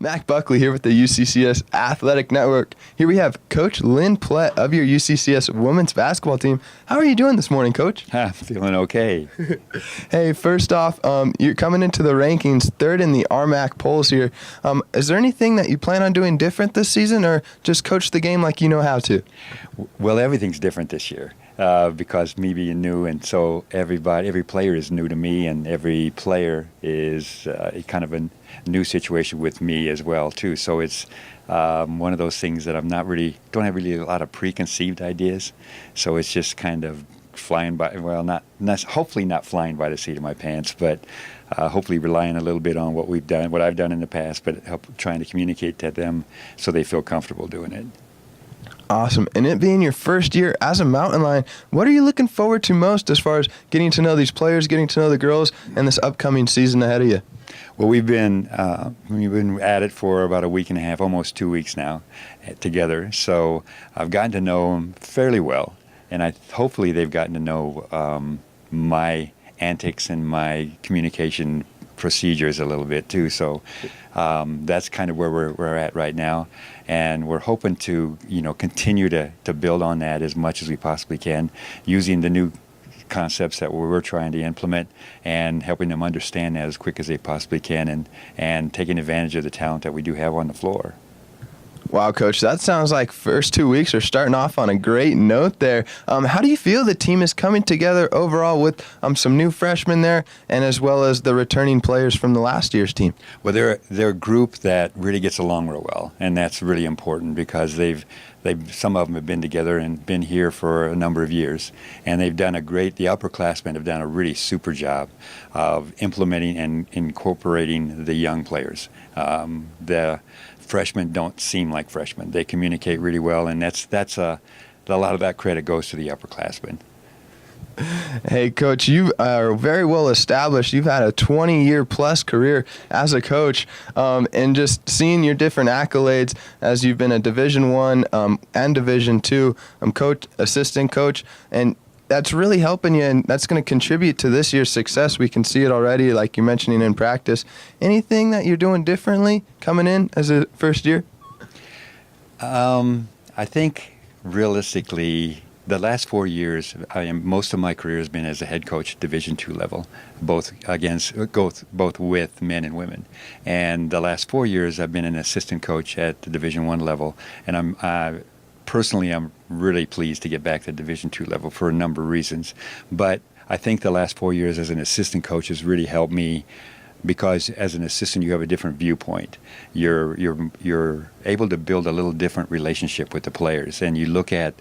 Mac Buckley here with the UCCS Athletic Network. Here we have Coach Lynn Plett of your UCCS women's basketball team. How are you doing this morning, Coach? Feeling okay. Hey, first off, you're coming into the rankings third in the RMAC polls here. Is there anything that you plan on doing different this season, or just coach the game like you know how to? Well, everything's different this year because me being new, and so every player is new to me, and every player is kind of a new situation with me as well too. So it's one of those things that don't have really a lot of preconceived ideas. So it's just kind of flying by. Well, hopefully not flying by the seat of my pants, but hopefully relying a little bit on what I've done in the past, but trying to communicate to them so they feel comfortable doing it. Awesome. And it being your first year as a Mountain Lion, what are you looking forward to most as far as getting to know these players, getting to know the girls, and this upcoming season ahead of you? Well, we've been at it for about a week and a half, almost 2 weeks now, together. So I've gotten to know them fairly well, and hopefully they've gotten to know my antics and my communication procedures a little bit too. So that's kind of where we're at right now, and we're hoping to continue to build on that as much as we possibly can, using the new concepts that we're trying to implement and helping them understand that as quick as they possibly can, and taking advantage of the talent that we do have on the floor. Wow, Coach, that sounds like first 2 weeks are starting off on a great note there. How do you feel the team is coming together overall with some new freshmen there, and as well as the returning players from the last year's team? Well, they're a group that really gets along real well, and that's really important because some of them have been together and been here for a number of years, and the upperclassmen have done a really super job of implementing and incorporating the young players. The freshmen don't seem like freshmen. They communicate really well, and that's a lot of that credit goes to the upperclassmen. Hey, Coach, you are very well established. You've had a 20-year-plus career as a coach, and just seeing your different accolades as you've been a Division I and Division II coach, assistant coach, and that's really helping you, and that's going to contribute to this year's success. We can see it already, like you're mentioning in practice. Anything that you're doing differently coming in as a first year? I think realistically, the last 4 years, most of my career has been as a head coach at Division II level, both with men and women. And the last 4 years, I've been an assistant coach at the Division I level, and I'm really pleased to get back to Division II level for a number of reasons. But I think the last 4 years as an assistant coach has really helped me, because as an assistant you have a different viewpoint. You're able to build a little different relationship with the players, and you look at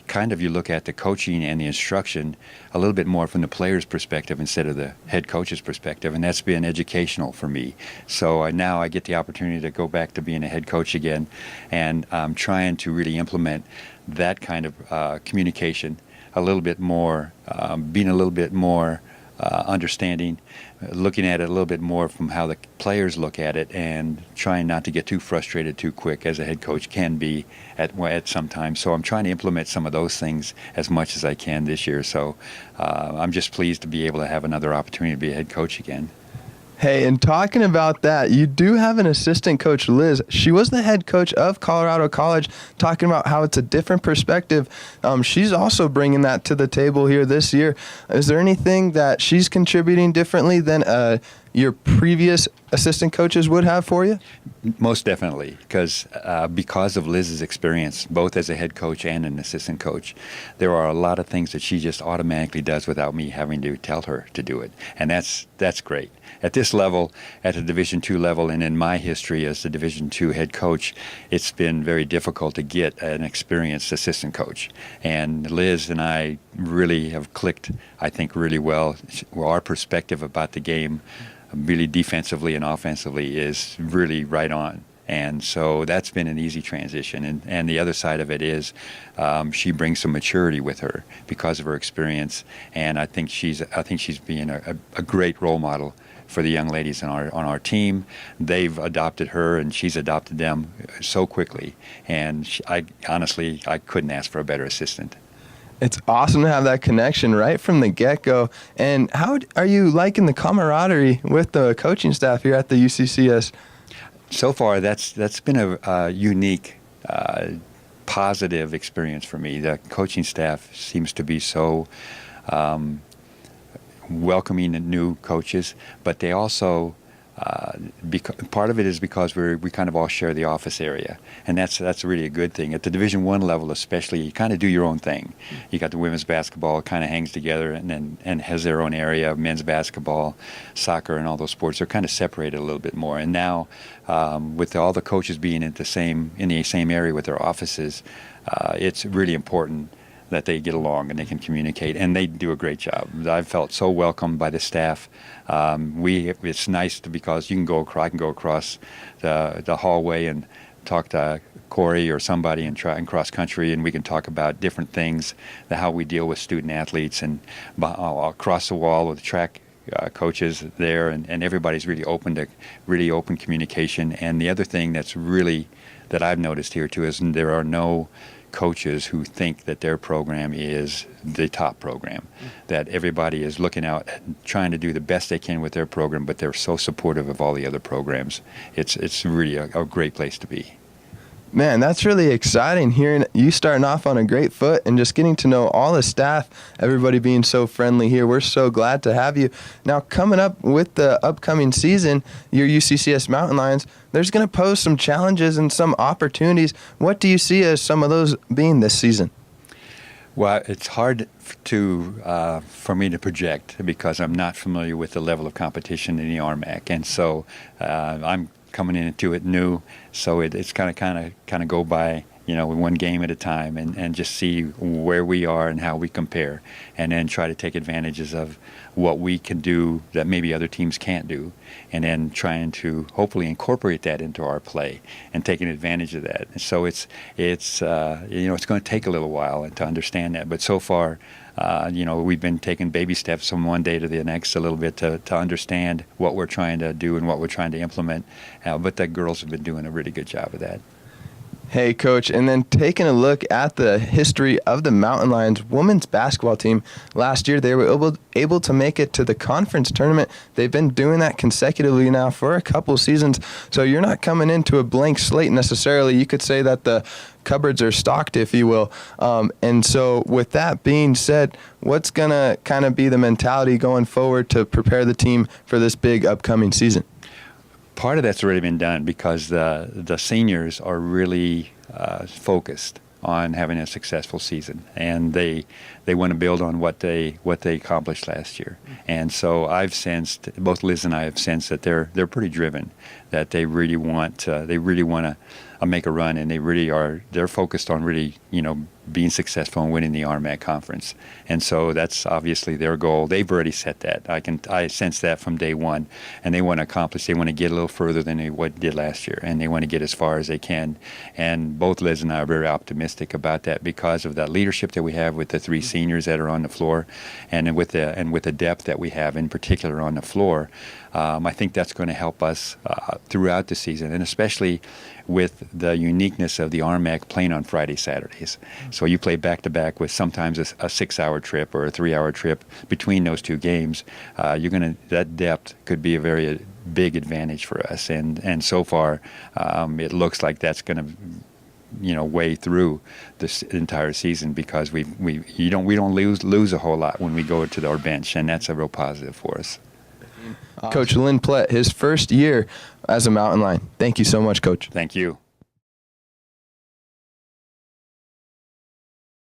the coaching and the instruction a little bit more from the player's perspective instead of the head coach's perspective, and that's been educational for me. So now I get the opportunity to go back to being a head coach again, and I'm trying to really implement that kind of communication a little bit more, being a little bit more understanding, looking at it a little bit more from how the players look at it, and trying not to get too frustrated too quick, as a head coach can be at some times. So I'm trying to implement some of those things as much as I can this year. So I'm just pleased to be able to have another opportunity to be a head coach again. Hey, and talking about that, you do have an assistant coach, Liz. She was the head coach of Colorado College, talking about how it's a different perspective. She's also bringing that to the table here this year. Is there anything that she's contributing differently than your previous assistant coaches would have for you? Most definitely, because of Liz's experience, both as a head coach and an assistant coach, there are a lot of things that she just automatically does without me having to tell her to do it, and that's great. At this level, at the Division II level, and in my history as the Division II head coach, it's been very difficult to get an experienced assistant coach, and Liz and I really have clicked, I think, really well. Our perspective about the game, really defensively and offensively, is really right on. And so that's been an easy transition. And the other side of it is she brings some maturity with her because of her experience. And I think she's being a great role model for the young ladies on our team. They've adopted her, and she's adopted them so quickly. And I couldn't ask for a better assistant. It's awesome to have that connection right from the get-go. And how are you liking the camaraderie with the coaching staff here at the UCCS? So far, that's been a unique, positive experience for me. The coaching staff seems to be so welcoming to new coaches, but they also part of it is because we kind of all share the office area, and that's really a good thing. At the Division I level, especially, you kind of do your own thing. You got the women's basketball kind of hangs together and has their own area. Men's basketball, soccer, and all those sports are kind of separated a little bit more. And now, with all the coaches being in the same area with their offices, it's really important that they get along and they can communicate, and they do a great job. I've felt so welcomed by the staff. It's nice because I can go across the hallway and talk to Corey or somebody and try and cross country, and we can talk about different things, how we deal with student athletes, and across the wall with the track coaches there, and everybody's really open communication. And the other thing that I've noticed here too is there are no coaches who think that their program is the top program, that everybody is looking out and trying to do the best they can with their program, but they're so supportive of all the other programs. It's really a great place to be. Man, that's really exciting, hearing you starting off on a great foot and just getting to know all the staff, everybody being so friendly here. We're so glad to have you. Now, coming up with the upcoming season, your UCCS Mountain Lions, there's going to pose some challenges and some opportunities. What do you see as some of those being this season? Well, it's hard for me to project because I'm not familiar with the level of competition in the RMAC, and so I'm coming into it new, so it's kind of go by, one game at a time, and just see where we are and how we compare, and then try to take advantages of what we can do that maybe other teams can't do, and then trying to hopefully incorporate that into our play and taking advantage of that. So it's going to take a little while to understand that, but so far, we've been taking baby steps from one day to the next a little bit to understand what we're trying to do and what we're trying to implement. But the girls have been doing a really good job of that. Hey, Coach, and then taking a look at the history of the Mountain Lions women's basketball team. Last year, they were able to make it to the conference tournament. They've been doing that consecutively now for a couple seasons, so you're not coming into a blank slate necessarily. You could say that the cupboards are stocked, if you will. And so with that being said, what's going to kind of be the mentality going forward to prepare the team for this big upcoming season? Part of that's already been done because the seniors are really focused on having a successful season, and they want to build on what they accomplished last year. And so I've sensed, both Liz and I have sensed, that they're pretty driven, that they really want to make a run, and they're focused on really being successful and winning the RMAC conference. And so that's obviously their goal. They've already set that. I sense that from day one, and they want to accomplish. They want to get a little further than they did last year, and they want to get as far as they can. And both Liz and I are very optimistic about that because of that leadership that we have with the three seniors that are on the floor, and with the depth that we have in particular on the floor. I think that's going to help us throughout the season, and especially with the uniqueness of the RMAC playing on Friday, Saturdays. So you play back-to-back with sometimes a 6-hour trip or a 3-hour trip between those two games. That depth could be a very big advantage for us, and so far it looks like that's going to way through this entire season because we don't lose a whole lot when we go to our bench, and that's a real positive for us. Coach Lynn Plett, his first year as a Mountain Lion. Thank you so much, Coach. Thank you.